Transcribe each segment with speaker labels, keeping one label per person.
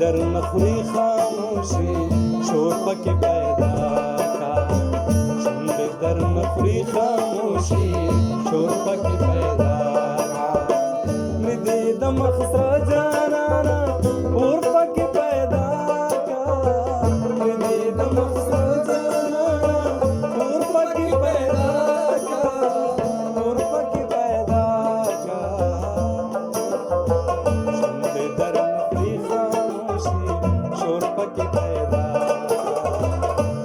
Speaker 1: در نخوری خاموشی شور پکې پیدا کا شونډې در نخوری خاموشي شور پکې پیدا کا مدې د مخ سره جانانا اور پکې پیدا کا مدې د مخ سره جانانا اور پکې پیدا کا اور پکې پیدا کا شونډې در نخوری شور پکې پیدا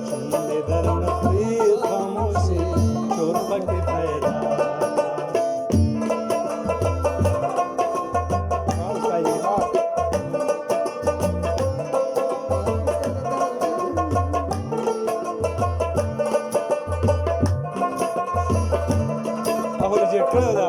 Speaker 1: شونډې در نخوری خاموشي شور پکې پیدا هغه ریجیکټ کړی ده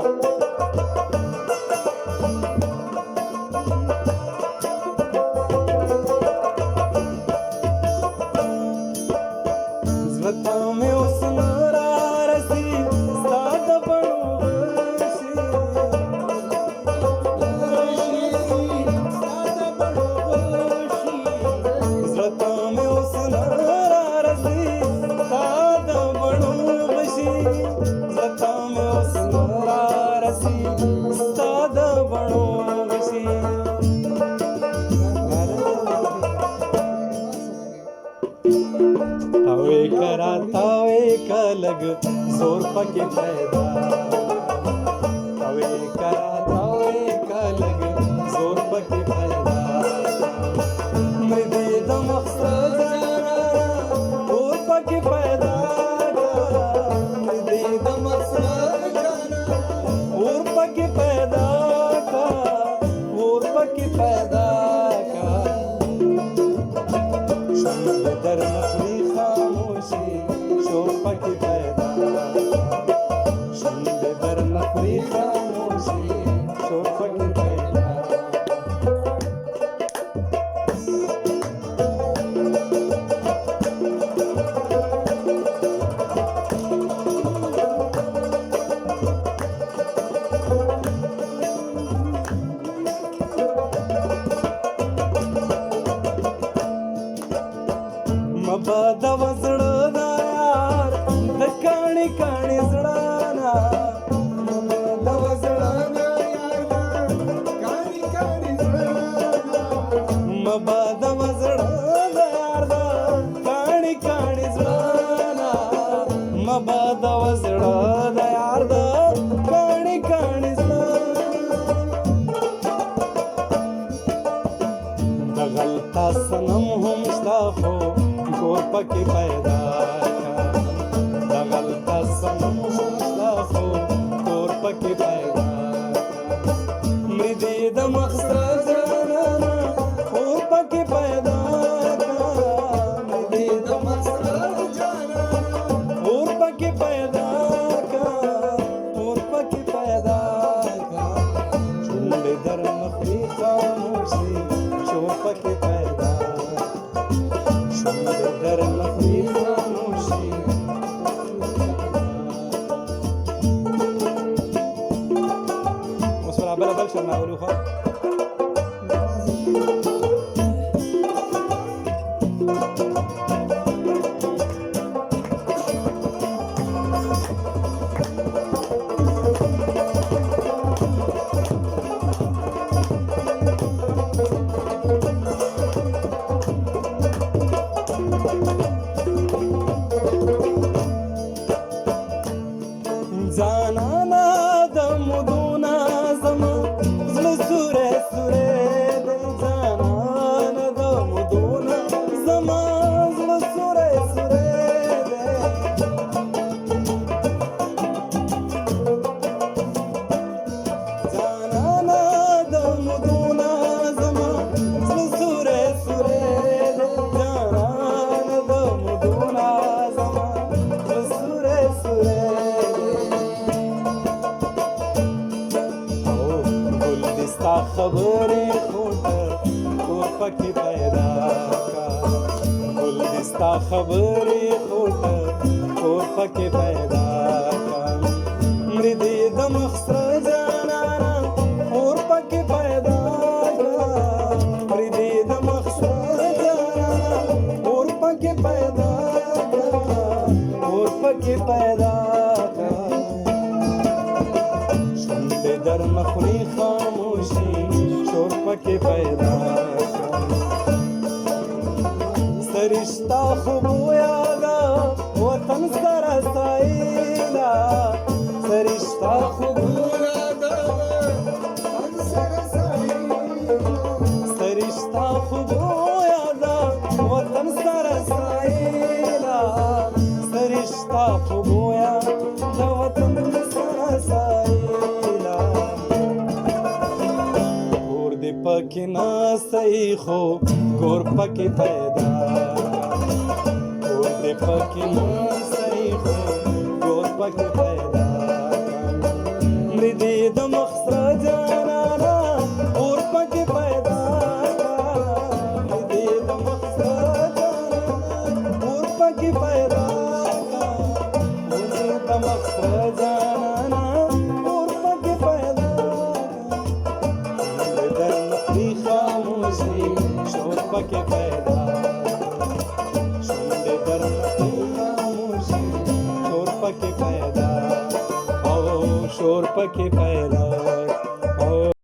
Speaker 1: زړه مې اوس نه رارسي ستا د بڼو غشي زړه مې اوس نه رارسي ستا د بڼو غشي زړه مې اوس نه رارسي ستا د بڼو غشي تاوې کرا تاوې کا لګ زور پکې پیدا تاوې کرا تاوې کا لګ زور پکې پیدا مې د مقصد اور پکې پیدا مې د مقصد اور پکې پیدا کا اور پکې پیدا کا شونډې در نخوری خاموشي شور پکې پیدا شونډې در نخوری خاموشي شور پکې پیدا مبادا وزړه دا یار د کاڼي کاڼي زړانا مبادا وزړه دا یار کاڼي کاڼي زړانا مبادا وزړه دا یار کاڼي کاڼي زړانا مبادا وزړه دا یار کاڼي کاڼي زړانا د غلطه صنم هم شتا خو کور پکې پیدا کا د غلطه صنم شتا خو کور پکې پیدا مې دې د مقصد جانانا کور پکې پیدا کا مې دې د مقصد جانانا کور پکې پیدا کا کور پکې پیدا کا شونډې در نخوری خاموشي شور پکې پیدا شونډې در نخوری خاموشي اوس برابره بل شرماولو خو زانانا د مودونا زما زړه سوری سوری دی زانانا د مودونا زما زړه ستا خبرې خوټه کور پکې پیدا کړم مړې دې د مخ سره جانانه اور پکې پیدا کړم مړې دې د مخ سره جانانه اور پکې پیدا کړم اور پکې پیدا کړم شونډې در مخوري خاموشي شور پکې پیدا سرشتا خوب یادا وطن سره سایلا سرشتا خوب یادا وطن سره سایلا سرشتا خوب یادا وطن سره سایلا سرشتا خوب یادا وطن سره سایلا اور دې پکې ناسې خو کور پکې پیدا کور دې پکې ناسې خو کور پکې پیدا مړې دې د مخ سره جانانه اور پکې پیدا مړې دې د مخ سره جانانه اور پکې پیدا مړې دې د مخ سره جانانه اور پکې پیدا خاموشی شور پکې پیدا شونډې در خاموشي شور پکې پیدا او شور پکې پیدا